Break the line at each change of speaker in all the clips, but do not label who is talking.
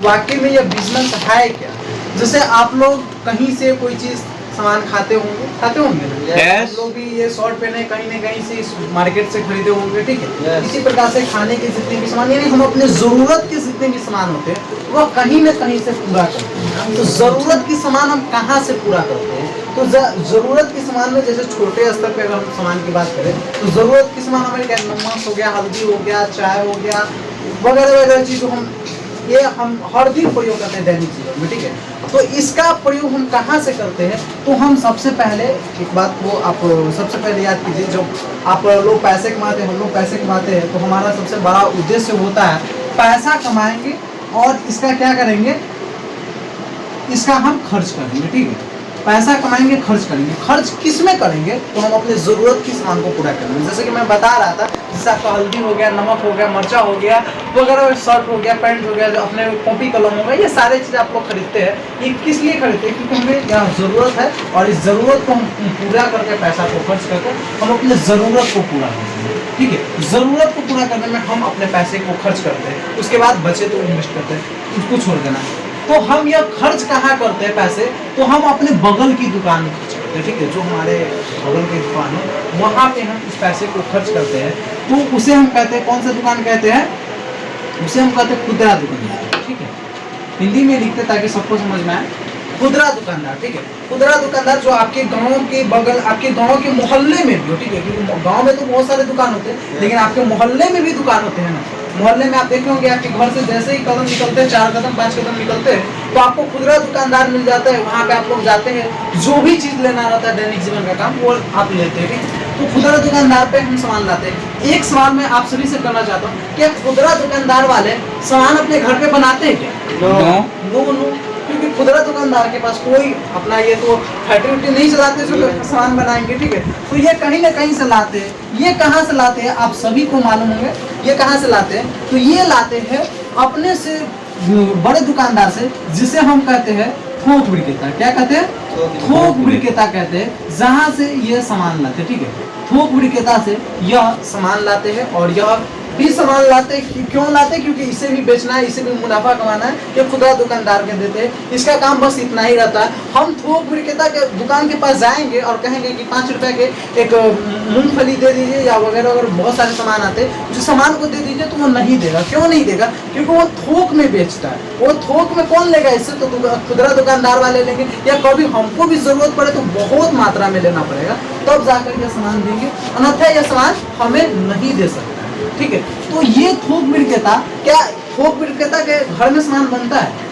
वाकई में ये बिजनेस है क्या? जैसे आप लोग कहीं से कोई चीज सामान खाते होंगे ना?
Yes.
हम लोग भी ये शर्ट पहने कहीं ना कहीं से इस मार्केट से खरीदे होंगे, ठीक है?
Yes.
इसी प्रकार से खाने के जितने भी सामान, यानी हम अपने जरूरत के जितने भी सामान होते हैं वह कहीं ना कहीं से पूरा करते हैं। तो जरूरत की सामान हम कहाँ से पूरा करते हैं? तो जरूरत के सामान में जैसे छोटे स्तर पे अगर हम सामान की बात करें तो जरूरत के सामान हमारे क्या, नमक हो गया, हल्दी हो गया, चाय हो गया, वगैरह वगैरह चीज़ हम हर दिन प्रयोग करते हैं दैनिक जीवन में, ठीक है? तो इसका प्रयोग हम कहाँ से करते हैं? तो हम सबसे पहले एक बात को आप सबसे पहले याद कीजिए, जब आप लोग पैसे कमाते हैं, हम लोग पैसे कमाते हैं, तो हमारा सबसे बड़ा उद्देश्य होता है पैसा कमाएंगे और इसका क्या करेंगे, इसका हम खर्च करेंगे, ठीक है? पैसा कमाएंगे, खर्च करेंगे। खर्च किस में करेंगे? तो हम अपने ज़रूरत की सामान को पूरा करेंगे। जैसे कि मैं बता रहा था, जैसे आपका हल्दी हो गया, नमक हो गया, मिर्चा हो गया, वगैरह, शर्ट हो गया, पैंट हो गया, जो अपने कॉपी कलम हो गया, ये सारे चीज़ आप लोग खरीदते हैं। ये किस लिए खरीदते हैं? क्योंकि हमें यहाँ ज़रूरत है और इस ज़रूरत को हम पूरा करके, पैसा को खर्च करके हम अपने ज़रूरत को पूरा करते हैं, ठीक है? ज़रूरत को पूरा करने में हम अपने पैसे को खर्च करते हैं, उसके बाद बचे तो इन्वेस्ट करते हैं, उसको छोड़ देना। तो हम यह खर्च कहाँ करते हैं पैसे? तो हम अपने बगल की दुकान में खर्च करते हैं, ठीक है? जो हमारे बगल की दुकान है वहाँ पे हम इस पैसे को खर्च करते हैं। तो उसे हम कहते हैं, कौन सा दुकान कहते हैं? उसे हम कहते हैं खुदरा दुकानदार, ठीक है? हिंदी में लिखते ताकि सबको समझ में आए। खुदरा दुकानदार, ठीक है? खुदरा दुकानदार जो आपके गांव के बगल, आपके गांव के मोहल्ले में भी हो, ठीक है? क्योंकि गांव में तो बहुत सारे दुकान होते हैं, लेकिन आपके मोहल्ले में भी दुकान होते हैं ना। मोहल्ले में आप देखे होंगे, आपके घर से जैसे ही कदम निकलते हैं, 4 कदम 5 कदम निकलते हैं, तो आपको खुदरा दुकानदार मिल जाता है। वहाँ पे आप लोग जाते हैं, जो भी चीज़ लेना रहता है दैनिक जीवन का काम, वो आप लेते हैं, ठीक? तो खुदरा दुकानदार पे हम सामान लाते हैं। एक सवाल मैं आप सभी से करना चाहता हूँ, क्या खुदरा दुकानदार वाले सामान अपने घर पे बनाते हैं क्या? नो। क्योंकि खुदरा दुकानदार के पास कोई अपना ये तो फैक्ट्री नहीं चलाते जो सामान बनाएंगे, ठीक है? तो ये कहीं ना कहीं से लाते हैं। ये कहाँ से लाते हैं आप सभी को मालूम होंगे, ये कहाँ से लाते हैं? तो ये लाते हैं अपने से बड़े दुकानदार से, जिसे हम कहते हैं थोक विक्रेता। क्या कहते हैं? थोक विक्रेता कहते हैं, जहाँ से ये सामान लाते हैं, ठीक है? थोक विक्रेता से यह सामान लाते हैं और यह भी सामान लाते हैं। क्यों लाते हैं? क्योंकि इसे भी बेचना है, इसे भी मुनाफा कमाना है, ये खुदरा दुकानदार के देते हैं। इसका काम बस इतना ही रहता है। हम थोक विक्रेता के दुकान के पास जाएंगे और कहेंगे कि 5 रुपए के एक मूंगफली दे दीजिए या वगैरह वगैरह, बहुत सारे सामान आते हैं, जो सामान को दे दीजिए, तो वो नहीं देगा। क्यों नहीं देगा? क्योंकि वो थोक में बेचता है। वो थोक में कौन लेगा इससे? तो खुदरा दुकानदार वाले लेंगे, या कभी हमको भी जरूरत पड़े तो बहुत मात्रा में लेना पड़ेगा, तब जाकर यह सामान देंगे, अन्यथा यह सामान हमें नहीं दे सकता, ठीक है? तो ये थोक विक्रेता, क्या थोक विक्रेता के घर में सामान बनता है?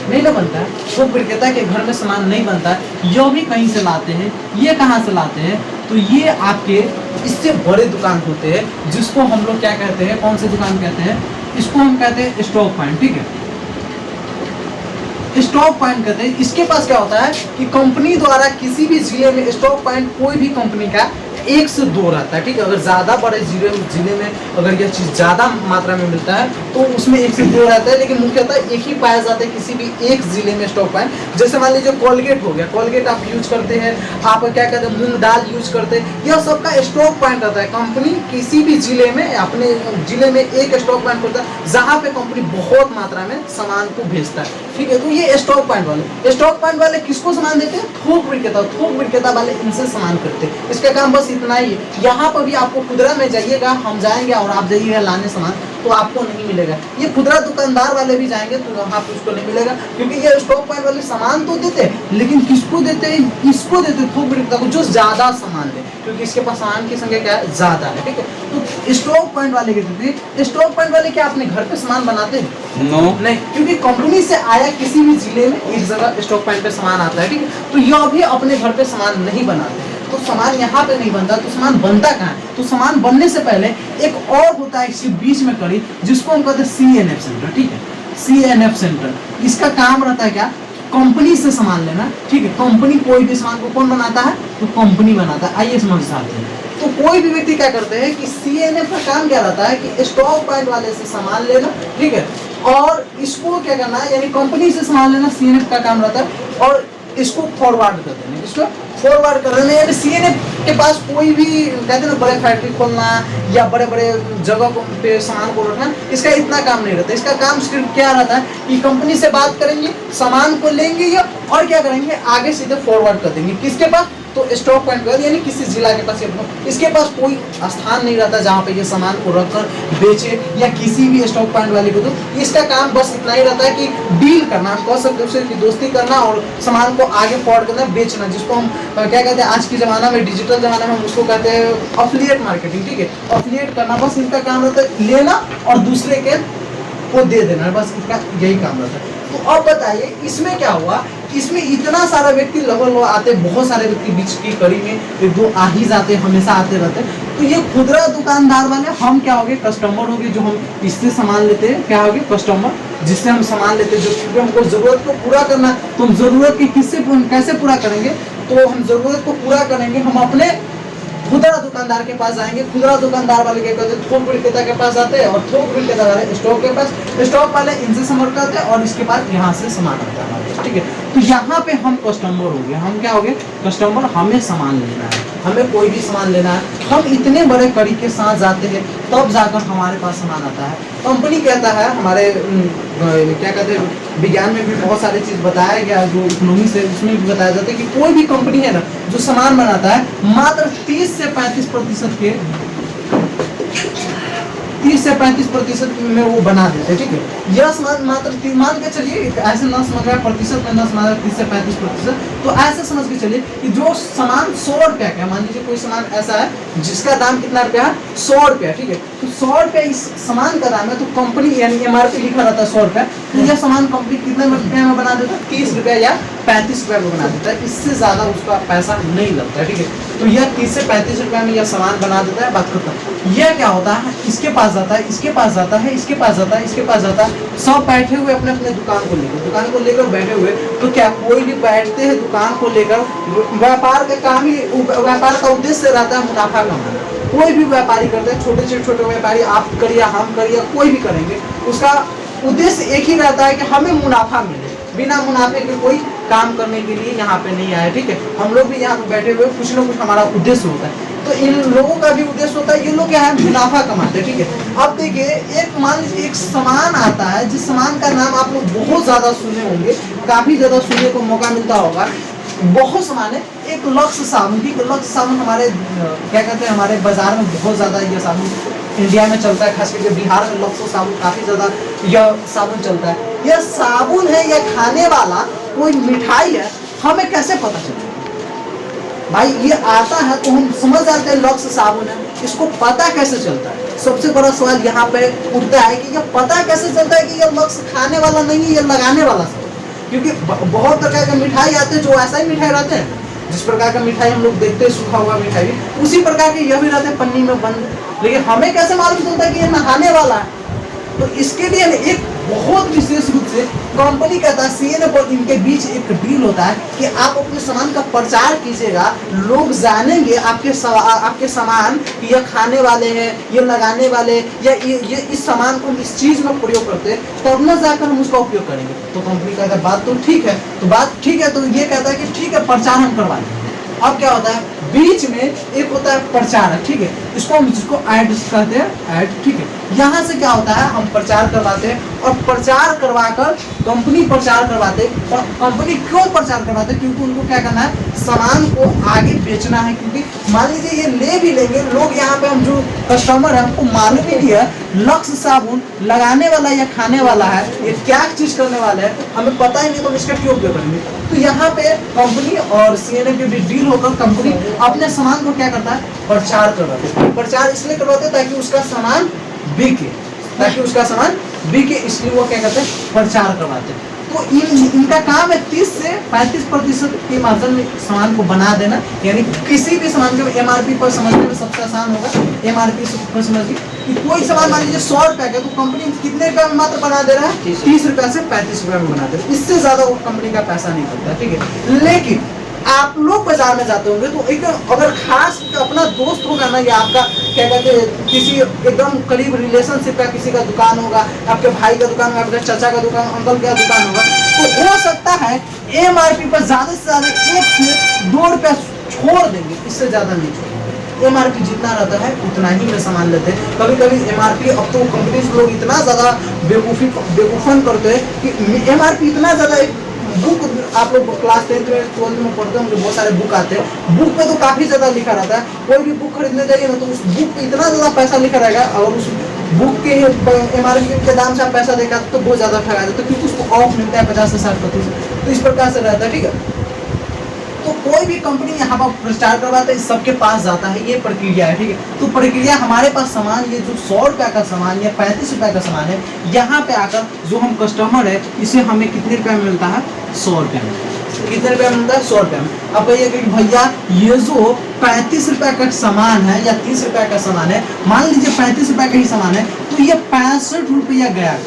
नहीं ना बनता है। थोक विक्रेता के घर में सामान नहीं बनता है, यह भी कहीं से लाते हैं। ये कहाँ से लाते हैं? तो ये आपके इससे बड़े दुकान होते हैं, जिसको हम लोग क्या कहते हैं? कौन से दुकान कहते हैं? इसको हम कहते हैं स्टॉक पॉइंट, ठीक है? स्टॉक पॉइंट कहते हैं। इसके पास क्या होता है कि कंपनी द्वारा किसी भी जिले में स्टॉक पॉइंट कोई भी कंपनी का 1 से 2 रहता है, ठीक है? अगर ज़्यादा बड़े जिले में अगर यह चीज़ ज़्यादा मात्रा में मिलता है तो उसमें 1 से 2 रहता है, लेकिन मुख्यतः एक ही पाया जाता है किसी भी एक जिले में स्टॉक पॉइंट। जैसे मान लीजिए कोलगेट हो गया, कोलगेट आप यूज करते हैं, आप क्या कहते हैं, मूंग दाल यूज करते हैं, यह सबका स्टॉक पॉइंट रहता है। कंपनी किसी भी जिले में, अपने जिले में एक स्टॉक पॉइंट होता है जहाँ पे कंपनी बहुत मात्रा में सामान को भेजता है, ठीक है? तो ये स्टॉक पॉइंट वाले किसको सामान देते हैं? थोक विक्रेता। थोक विक्रेता वाले इनसे सामान करते हैं। इसका काम बस इतना ही है। यहाँ पर भी आपको खुदरा में जाइएगा, हम जाएंगे और आप जाइएगा लाने सामान, तो आपको नहीं मिलेगा। ये खुदरा दुकानदार वाले भी जाएंगे तो वहाँ पे उसको नहीं मिलेगा, क्योंकि ये स्टॉक पॉइंट वाले सामान तो देते हैं, लेकिन किसको देते हैं? इसको देते हैं, थोक विक्रेता को, जो ज्यादा सामान ले, क्योंकि इसके पास सामान की संख्या क्या है? ज्यादा है, ठीक है? तो स्टॉक पॉइंट वाले के देते हैं। स्टॉक पॉइंट वाले क्या अपने घर पे सामान बनाते हैं? नहीं, क्योंकि कंपनी से आया किसी भी जिले में एक जगह स्टॉक पॉइंट पे सामान आता है, ठीक है? तो यह भी अपने घर पे सामान नहीं बनाते। तो सामान यहाँ पे नहीं बनता, तो सामान बनता कहाँ है? तो सामान बनने से पहले एक और होता है इसके बीच में कड़ी, जिसको हम कहते हैं CNF सेंटर, ठीक है? CNF सेंटर, इसका काम रहता है क्या? कंपनी से सामान लेना, ठीक है? कंपनी कोई भी सामान को कौन बनाता है? तो कंपनी बनाता है। आइए समझ सकते हैं। तो कोई भी व्यक्ति क्या करते हैं कि CNF का काम क्या रहता है कि स्टॉक पॉइंट वाले से सामान लेना, ठीक है? और इसको क्या करना है, यानी कंपनी से सामान लेना CNF का काम रहता है। और इसको फॉरवर्ड कर देना, इसको फॉरवर्ड कर देना। यानी सीएनए के पास कोई भी कहते हैं ना बड़े फैक्ट्री खोलना या बड़े बड़े जगह पे सामान को रखना, इसका इतना काम नहीं रहता। इसका काम सिर्फ क्या रहता है कि कंपनी से बात करेंगे, सामान को लेंगे या और क्या करेंगे, आगे सीधे फॉरवर्ड कर देंगे किसके पास, तो स्टॉक पॉइंट पर, यानी किसी जिला के पास। इसके पास कोई स्थान नहीं रहता जहाँ पे ये सामान को रखकर बेचे या किसी भी स्टॉक पॉइंट वाले को। तो इसका काम बस इतना ही रहता है कि डील करना, हम कह सकते हैं की दोस्ती करना और सामान को आगे फॉरवर्ड करना, बेचना, जिसको हम क्या कहते हैं आज के ज़माना में, डिजिटल ज़माना में हम उसको कहते हैं अफिलिएट मार्केटिंग। ठीक है, अफिलिएट करना, बस इनका काम रहता है लेना और दूसरे के को दे देना, बस इसका यही काम रहता है। तो अब बताइए इसमें क्या हुआ, इसमें इतना सारा व्यक्ति लगभग आते, बहुत सारे व्यक्ति बीच की कड़ी में एक दो आ ही जाते, हमेशा आते रहते। तो ये खुदरा दुकानदार वाले हम क्या हो गए, कस्टमर हो गए, जो हम इससे सामान लेते हैं, क्या हो गए, कस्टमर, जिससे हम सामान लेते हैं, जो क्योंकि हमको जरूरत को पूरा करना। तो हम जरूरत की किससे कैसे पूरा करेंगे, तो हम जरूरत को पूरा करेंगे, हम अपने खुदरा दुकानदार के पास जाएंगे। खुदरा दुकानदार वाले क्या करते हैं, थोक विक्रेता के पास आते हैं, और थोक विक्रेता वाले स्टॉक के पास, स्टॉक वाले इनसे संपर्क करते हैं और इसके बाद यहाँ से सामान आता है हमारे पास। ठीक है, तो यहाँ पे हम कस्टमर हो गए, हम क्या हो गए, कस्टमर। हमें सामान लेना है, हमें कोई भी सामान लेना है, हम इतने बड़े कड़ी के साथ जाते हैं, तब जाकर हमारे पास सामान आता है। कंपनी कहता है, हमारे क्या कहते हैं विज्ञान में भी बहुत सारी चीज़ बताया गया, जो इकोनॉमिक्स है उसमें भी बताया जाता है कि कोई भी कंपनी है ना जो सामान बनाता है, मात्र 30 से 35% के 30 से 35% में वो बना देते हैं। ठीक है, यह सामान मात्र मान के चलिए, ऐसे ना समझ रहा प्रतिशत में, ना समझ रहा 30 से 35%, तो ऐसे समझ के चलिए कि जो सामान 100 रुपया का, मान लीजिए कोई सामान ऐसा है जिसका दाम कितना रुपया है, 100 रुपया। ठीक है, तो 100 रुपया इस सामान का दाम है, तो कंपनी यानी MRP लिखा रहता है 100 रुपया, तो यह सामान कंपनी कितने रुपये में बना देता है, 30 रुपया या 35 रुपये में बना देता है, इससे ज़्यादा उसका पैसा नहीं लगता है। ठीक है, तो यह 30 से 35 रुपये में यह सामान बना देता है, बात खत्म। यह क्या होता है, इसके पास जाता है, इसके पास जाता है, इसके पास जाता है, इसके पास जाता है, सब बैठे हुए अपने अपने दुकान को लेकर बैठे हुए। तो क्या कोई भी बैठते हैं दुकान को लेकर, व्यापार का काम ही, व्यापार का उद्देश्य रहता है मुनाफा कमाना। कोई भी व्यापारी करते हैं, छोटे से छोटे व्यापारी, आप करिए, हम करिए, कोई भी करेंगे, उसका उद्देश्य एक ही रहता है कि हमें मुनाफा मिले। बिना मुनाफे के कोई काम करने के लिए यहाँ पे नहीं आया। ठीक है, हम लोग भी यहाँ पे बैठे हुए, कुछ ना कुछ हमारा उद्देश्य होता है, तो इन लोगों का भी उद्देश्य होता है, ये लोग क्या है, मुनाफा कमाते हैं। ठीक है, अब देखिए एक मान लीजिए एक सामान आता है, जिस सामान का नाम आप लोग बहुत ज़्यादा सुने होंगे, काफ़ी ज़्यादा सुनने को मौका मिलता होगा, बहुत सामान है। एक लक्स साबुन, ठीक है, लक्स साबुन हमारे क्या कहते हैं, हमारे बाजार में बहुत ज़्यादा ये साबुन इंडिया में चलता है, खास करके बिहार में लक्स साबुन काफ़ी ज़्यादा यह साबुन चलता है। यह साबुन है या खाने वाला कोई मिठाई है, हमें कैसे पता चलेगा भाई, ये आता है तो हम समझ जाते हैं लक्स साबुन है, इसको पता कैसे चलता है। सबसे बड़ा सवाल यहाँ पे उठता है कि यह पता कैसे चलता है कि यह लक्स खाने वाला नहीं है, यह लगाने वाला सब। क्योंकि बहुत प्रकार के मिठाई आते हैं जो ऐसा ही मिठाई रहते हैं, जिस प्रकार का मिठाई हम लोग देखते हैं सूखा हुआ मिठाई, उसी प्रकार के यह भी रहते हैं पन्नी में बंद। लेकिन हमें कैसे मालूम चलता है कि ये नहाने वाला है, तो इसके लिए एक बहुत विशेष रूप से कंपनी कहता है, सीएनए और इनके बीच एक डील होता है कि आप अपने सामान का प्रचार कीजिएगा, लोग जानेंगे आपके सामान कि ये खाने वाले हैं, ये लगाने वाले, या ये इस सामान को इस चीज़ में प्रयोग करते हैं, तब न जाकर हम उसका उपयोग करेंगे। तो कंपनी कहता है बात तो ठीक है, तो बात ठीक है, तो ये कहता है कि ठीक है प्रचार हम करवा देंगे। अब क्या होता है, बीच में एक होता है प्रचारक, ठीक है, इसको हम जिसको ऐड कहते हैं, ऐड। ठीक है, यहाँ से क्या होता है, हम प्रचार करवाते हैं, और प्रचार करवाकर कंपनी प्रचार करवाते हैं। और कंपनी क्यों प्रचार करवाते हैं, क्योंकि उनको क्या करना है, सामान को आगे बेचना है। क्योंकि मान लीजिए ये ले भी लेंगे लोग, यहाँ पे हम जो कस्टमर है हमको मालूम ही नहीं है लक्स साबुन लगाने वाला या खाने वाला है, ये क्या चीज़ करने वाला है, हमें पता ही नहीं, तो इसका क्यों उपयोग करेंगे। तो यहाँ पे कंपनी और सीएनए के बीच डील होकर कंपनी अपने सामान को क्या करता है, प्रचार करवाते हैं। प्रचार इसलिए करवाते हैं ताकि उसका सामान बिके, इसलिए वो क्या करते हैं, प्रचार करवाते हैं। तो इनका काम है 30 से 35% के मार्जिन में सामान को बना देना। यानी किसी भी सामान के MRP पर समझने में सबसे आसान होगा, MRP पर समझिए कि कोई सामान मान लीजिए 100 रुपये का, तो कंपनी कितने का मात्र बना दे रहा है, 30 रुपये से 35 रुपये में बना दे रहा है, इससे ज़्यादा वो कंपनी का पैसा नहीं करता। ठीक है, लेकिन आप लोग बाजार में जाते होंगे तो एक अगर खास अपना दोस्त होगा ना, या आपका क्या कहते हैं किसी एकदम करीब रिलेशनशिप का किसी का दुकान होगा, आपके भाई का दुकान होगा, आपके चाचा का दुकान, अंकल का दुकान होगा, तो हो सकता है MRP पर ज्यादा से ज्यादा 1 से 2 रुपया छोड़ देंगे, इससे ज्यादा नहीं छोड़ेंगे। MRP जितना रहता है उतना ही में सामान लेते हैं। कभी कभी MRP, अब तो कंपनी लोग इतना ज्यादा बेवकूफन करते हैं कि MRP इतना ज्यादा, बुक आप लोग क्लास 10th में 12th में पढ़ते होंगे, बहुत सारे बुक आते हैं, बुक पे तो काफी ज्यादा लिखा रहता है। कोई भी बुक खरीदने जाइए ना तो उस बुक पे इतना ज्यादा पैसा लिखा रहेगा, और उस बुक के MRP के दाम से आप पैसा देगा तो बहुत ज्यादा ठगा देते, क्योंकि उसको ऑफ मिलता है 50 से 60%। तो इस प्रकार से रहता है, ठीक है। तो कोई भी कंपनी यहाँ पर प्रचार करवाता है, सबके पास जाता है, ये प्रक्रिया है, ठीक है। तो प्रक्रिया हमारे पास सामान, ये जो 100 रुपया का सामान या 35 रुपया का सामान है, यहाँ पे आकर जो हम कस्टमर है, इसे हमें कितने रुपया में मिलता है? 100 रुपया में। कितने रुपया में मिलता है? 100 रुपया में। अब कहिए कि भैया ये जो 35 रुपया का सामान है या 30 रुपया का सामान है, मान लीजिए 35 रुपया का ही सामान है, तो ये 65 रुपया गया,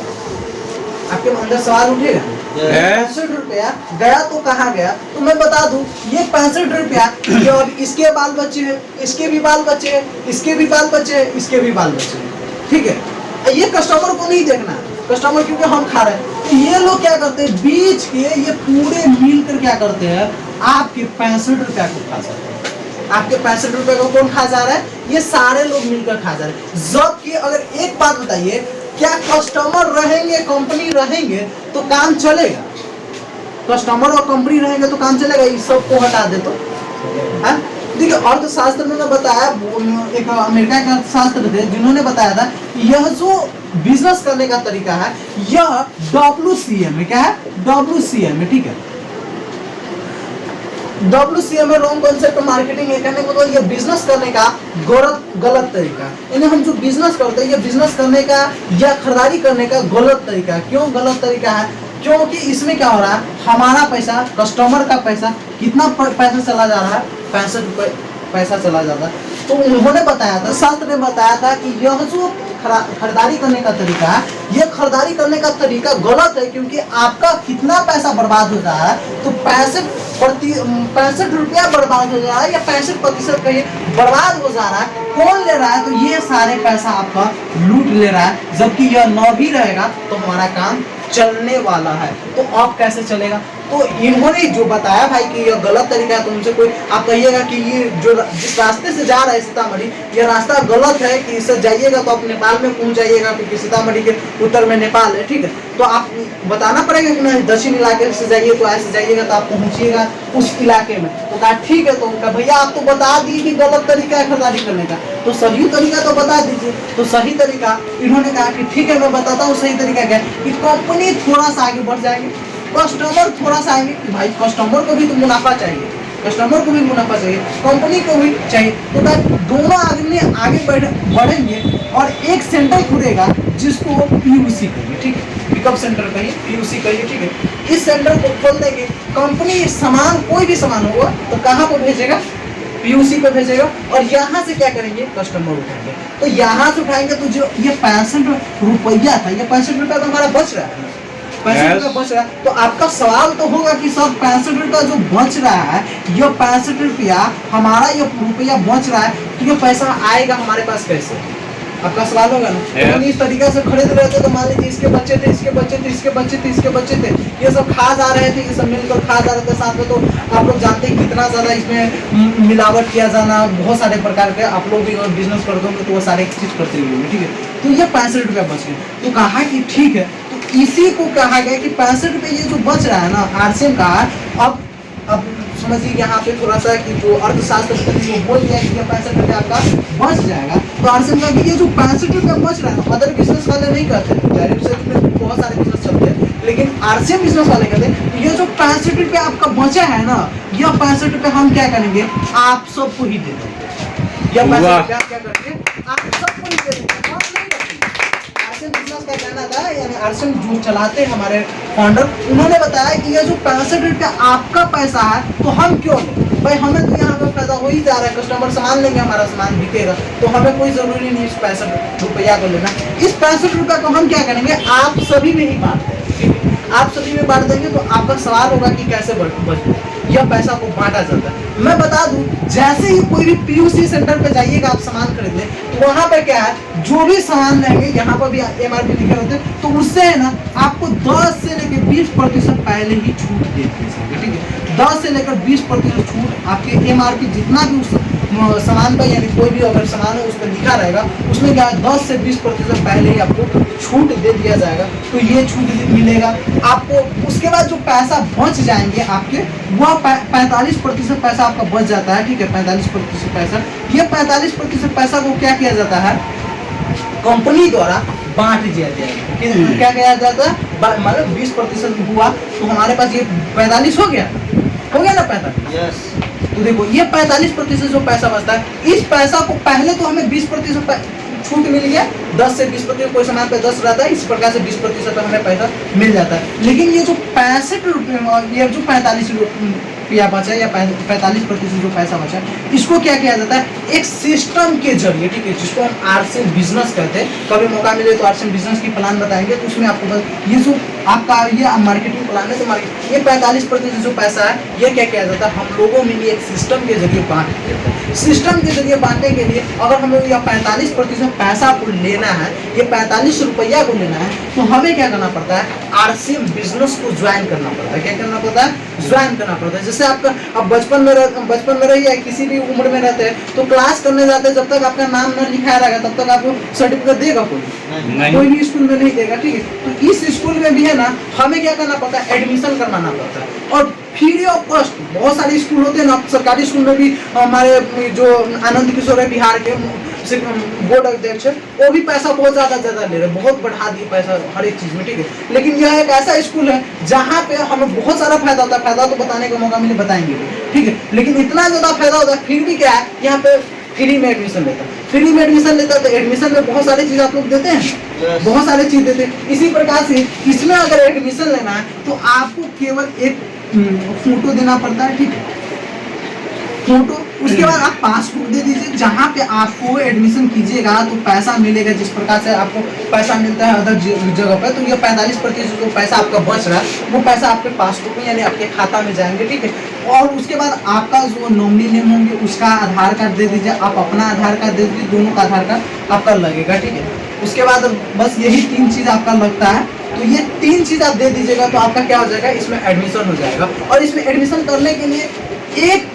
आपके अंदर सवाल उठेगा? 65 रुपया गया तो कहाँ गया? तो मैं बता दूं, ये 65 रुपया, ये और इसके बाल बच्चे हैं, इसके भी बाल बच्चे हैं, इसके भी बाल बच्चे हैं, इसके भी बाल बच्चे हैं, ठीक है। ये कस्टमर को नहीं देखना, कस्टमर क्योंकि हम खा रहे हैं। तो ये लोग क्या करते हैं, बीच के ये पूरे मिलकर क्या करते हैं, आपके 65 रुपया को खा जाते हैं। आपके 65 रुपए को कौन खा जा रहा है? ये सारे लोग मिलकर खा जा रहे हैं। जबकि अगर एक बात बताइए, क्या कस्टमर रहेंगे, कंपनी रहेंगे तो काम चलेगा? कस्टमर और कंपनी रहेंगे तो काम चलेगा? इस सबको हटा दे तो देखिए, अर्थशास्त्र में बताया, एक अमेरिका के अर्थशास्त्र थे जिन्होंने बताया था यह जो बिजनेस करने का तरीका है, यह WCM है। क्या है? WCM है, ठीक है। WCM है, रॉन्ग कॉन्सेप्ट मार्केटिंग है। कहने को तो ये बिजनेस करने का गलत तरीका, यानी हम जो बिजनेस करते हैं, ये बिजनेस करने का या खरीदारी करने का गलत तरीका। क्यों गलत तरीका है? क्योंकि इसमें क्या हो रहा है, हमारा पैसा, कस्टमर का पैसा, कितना पैसा चला जा रहा है? 65 रुपए पैसा चला जाता है। तो उन्होंने बताया था, शास्त्र ने बताया था कि यह जो खरीदारी करने का तरीका है, ये खरीदारी करने का तरीका गलत है, क्योंकि आपका कितना पैसा बर्बाद हो रहा है, तो 65 रुपया बर्बाद हो जा रहा है, या 65% कहिए बर्बाद हो जा रहा है। कौन ले रहा है? तो ये सारे पैसा आपका लूट ले रहा है। जबकि यह न भी रहेगा तो हमारा काम चलने वाला है। तो अब कैसे चलेगा? तो इन्होंने जो बताया भाई कि यह गलत तरीका है, तो उनसे कोई आप कहिएगा कि ये जो जिस रास्ते से जा रहा है सीतामढ़ी, यह रास्ता गलत है, कि इससे जाइएगा तो आप नेपाल में पहुंच जाइएगा, क्योंकि सीतामढ़ी के उत्तर में नेपाल है, ठीक है। तो आप बताना पड़ेगा कि नहीं, दक्षिण इलाके से जाइए तो ऐसे जाइएगा तो आप पहुंचिएगा उस इलाके में। तो कहा ठीक है। तो उनका भैया आप तो बता दी कि गलत तरीका है खरीदारी करने का, तो सही तरीका तो बता दीजिए। तो सही तरीका इन्होंने कहा कि ठीक है मैं बताता हूँ सही तरीका क्या है, कि कंपनी थोड़ा सा आगे बढ़ जाएगी, कस्टमर थोड़ा सा आएंगे, कि भाई कस्टमर को भी तो मुनाफा चाहिए, कस्टमर को भी मुनाफा चाहिए, कंपनी को भी चाहिए। तो दोनों आदमी आगे बढ़ेंगे और एक सेंटर खुलेगा जिसको PUC कहिए, ठीक है, पिकअप सेंटर कहिए, PUC कहिए, ठीक है। इस सेंटर को खोल देंगे, कंपनी सामान, कोई भी सामान होगा तो कहाँ को भेजेगा? PUC पे भेजेगा, और यहाँ से क्या करेंगे? कस्टमर उठाएंगे। तो यहाँ से उठाएंगे तो जो ये 65 रुपया था, ये 65 रुपया तो हमारा बच रहा है, 65 रुपया बच रहा है। तो आपका सवाल तो होगा कि सर 65 रुपया जो बच रहा है, ये 65 रुपया हमारा ये रुपया बच रहा है, तो ये पैसा आएगा हमारे पास कैसे? आपका सवाल होगा ना। तो हम इस तरीके से खरीद रहे थे, तो मान लीजिए इसके बच्चे थे, इसके बच्चे थे, इसके बच्चे थे, इसके बच्चे थे, ये सब खा जा रहे थे, ये सब मिलकर खा जा रहे थे साथ में। तो आप लोग जानते हैं कितना ज्यादा इसमें मिलावट किया जाना, बहुत सारे प्रकार के, आप लोग भी अगर बिजनेस करते होंगे तो वो सारे चीज करते होंगे, ठीक है। तो ये 65 रुपया बच गए। तो कहा कि ठीक है, तो इसी को कहा गया कि 65 रुपये ये जो बच रहा है ना, RCM का। अब समझिए यहाँ पे थोड़ा सा कि जो अर्थशास्त्र वो बोल दिया कि 65 रुपया आपका बच जाएगा। तो RCM का कि ये जो 65 रुपया बच रहा है, अदर बिजनेस वाले नहीं करते, डायरेक्ट सेल्स में बहुत सारे बिजनेस चलते हैं, लेकिन RCM बिजनेस वाले कहते हैं ये जो 65 रुपया आपका बचा है ना, यह 65 रुपया हम क्या करेंगे? आप सबको ही दे देंगे। यह 65 रुपया क्या करेंगे? आप सबको ही दे देंगे। बिजनेस का कहना था, यानी RCM जो चलाते हैं हमारे फाउंडर, उन्होंने बताया कि ये जो 65 रुपया आपका पैसा है, तो हम क्यों लें भाई? हमें तो यहाँ पे फायदा हो ही जा रहा है, कस्टमर सामान लेंगे, हमारा सामान बिकेगा, तो हमें कोई जरूरी नहीं इस 65 रुपया को लेना। इस 65 रुपया को हम क्या करेंगे? आप सभी में ही बांट देंगे, आप सभी में बांट देंगे। तो आपका सवाल होगा कि कैसे बच यह पैसा को बांटा जाता है। मैं बता दूं, जैसे ही कोई भी PUC सेंटर पे जाइएगा आप सामान खरीदने, तो वहां पे क्या है, जो भी सामान लेंगे यहाँ पर भी MRP लिखे होते हैं, तो उससे है ना आपको 10 से लेकर 20% पहले ही छूट दे दी जाएगी, ठीक है। 10 से लेकर 20% छूट आपके MRP जितना भी उस सामान पर, यानी कोई भी अगर सामान है उस पर लिखा रहेगा, उसमें क्या है 10 से 20% पहले ही आपको छूट दे दिया जाएगा। तो ये छूट मिलेगा आपको। उसके बाद जो पैसा बच जाएंगे आपके, वह 45% पैसा आपका बच जाता है, ठीक है। 45% पैसा, ये 45% पैसा को क्या किया जाता है, कंपनी द्वारा बांट दिया जाएगा। क्या किया जाता है, मतलब 20% हुआ तो हमारे पास ये 45 हो गया ना 45।
यस।
तो देखो ये 45% जो पैसा बचता है, इस पैसा को पहले तो हमें 20% छूट मिल गया, 10 से 20% कोई सामान पे 10 रहता है, इस प्रकार से 20% हमें पैसा मिल जाता है। लेकिन ये जो 65 रुपये, ये जो 45 रुपया बचा या 45% जो पैसा बचा, इसको क्या किया जाता है, एक सिस्टम के जरिए, ठीक है, जिसको हम RCM बिजनेस कहते हैं। कभी मौका मिले तो RCM बिजनेस की प्लान बताएंगे, तो उसमें आपको ये जो आपका ये मार्केटिंग प्लान है, तो मार्केट ये 45% जो पैसा है, ये क्या किया जाता है, हम लोगों में भी एक सिस्टम के जरिए बांट देते हैं। सिस्टम के जरिए बांटने के लिए अगर हमें यह 45% पैसा को लेना है, ये 45 रुपया को लेना है, तो हमें क्या करना पड़ता है, RCM बिजनेस को ज्वाइन करना पड़ता है। क्या करना पड़ता है, ज्वाइन करना पड़ता है। जैसे आपका अब बचपन में रहिए, किसी भी उम्र में रहते हैं, तो क्लास करने जाते हैं, जब तक आपका नाम न लिखाया रहेगा तब तक आपको सर्टिफिकेट देगा कोई भी स्कूल में नहीं देगा, ठीक है। तो इस स्कूल में भी है ना, हमें क्या करना पड़ता है, एडमिशन करवाना पड़ता है, और फ्री ऑफ कॉस्ट। बहुत सारे स्कूल होते हैं ना, सरकारी स्कूल में भी हमारे जो आनंद किशोर है बिहार के बोर्ड अध्यक्ष, वो भी पैसा बहुत ज्यादा ले रहे हैं, बहुत बढ़ा दिए पैसा हर एक चीज में, ठीक है। लेकिन यह एक ऐसा स्कूल है जहाँ पे हमें बहुत सारा फायदा होता है, फायदा तो बताने का मौका मिले बताएंगे, ठीक है। लेकिन इतना ज्यादा फायदा होता है, फिर भी क्या है, यहाँ पे फ्री में एडमिशन लेता है, फ्री में एडमिशन लेता है, तो एडमिशन में बहुत सारी चीज आप लोग देते हैं, बहुत सारी चीज देते हैं। इसी प्रकार से इसमें अगर एडमिशन लेना है तो आपको केवल एक फोटो देना पड़ता है, ठीक है, फोटो। उसके बाद आप पासबुक दे दीजिए, जहाँ पे आपको एडमिशन कीजिएगा तो पैसा मिलेगा, जिस प्रकार से आपको पैसा मिलता है अदर जगह पे। तो ये 45% जो पैसा आपका बच रहा है, वो पैसा आपके पासबुक में यानी आपके खाता में जाएंगे, ठीक है। और उसके बाद आपका जो नॉमिनी नेम होंगे उसका आधार कार्ड दे दीजिए, आप अपना आधार कार्ड दे दीजिए, दोनों का आधार कार्ड आपका लगेगा, ठीक है। उसके बाद बस यही 3 चीज आपका लगता है, तो ये 3 चीज आप दे दीजिएगा तो आपका क्या हो जाएगा, इसमें एडमिशन हो जाएगा। और इसमें एडमिशन करने के लिए एक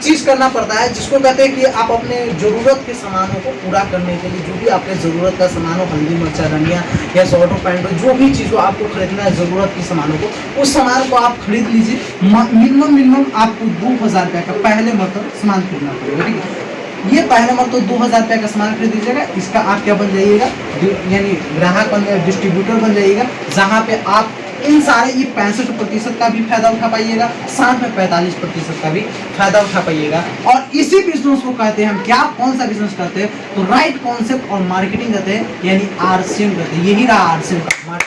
चीज करना पड़ता है, जिसको कहते हैं कि आप अपने जरूरत के सामानों को पूरा करने के लिए, जो भी आपके जरूरत का सामान हो, हल्दी मिर्चा धनिया या शर्ट पैंट हो, जो भी चीज़ हो आपको खरीदना है जरूरत के सामानों को, उस सामान को आप खरीद लीजिए। मिनिमम आपको 2000 रुपये का पहले मतलब सामान खरीदना पड़ेगा, ठीक है। ये पहले मतलब 2000 रुपये का सामान खरीद दीजिएगा। इसका आप क्या बन जाइएगा, यानी ग्राहक बन जाए, डिस्ट्रीब्यूटर बन जाइएगा, जहाँ पे आप इन सारे ये 65% का भी फायदा उठा पाइएगा, साथ में 45% का भी फायदा उठा पाइएगा। और इसी बिजनेस को कहते हैं हम क्या, कौन सा बिजनेस कहते हैं, तो राइट कॉन्सेप्ट और मार्केटिंग कहते हैं, यानी RCM कहते हैं। यही रहा RCM का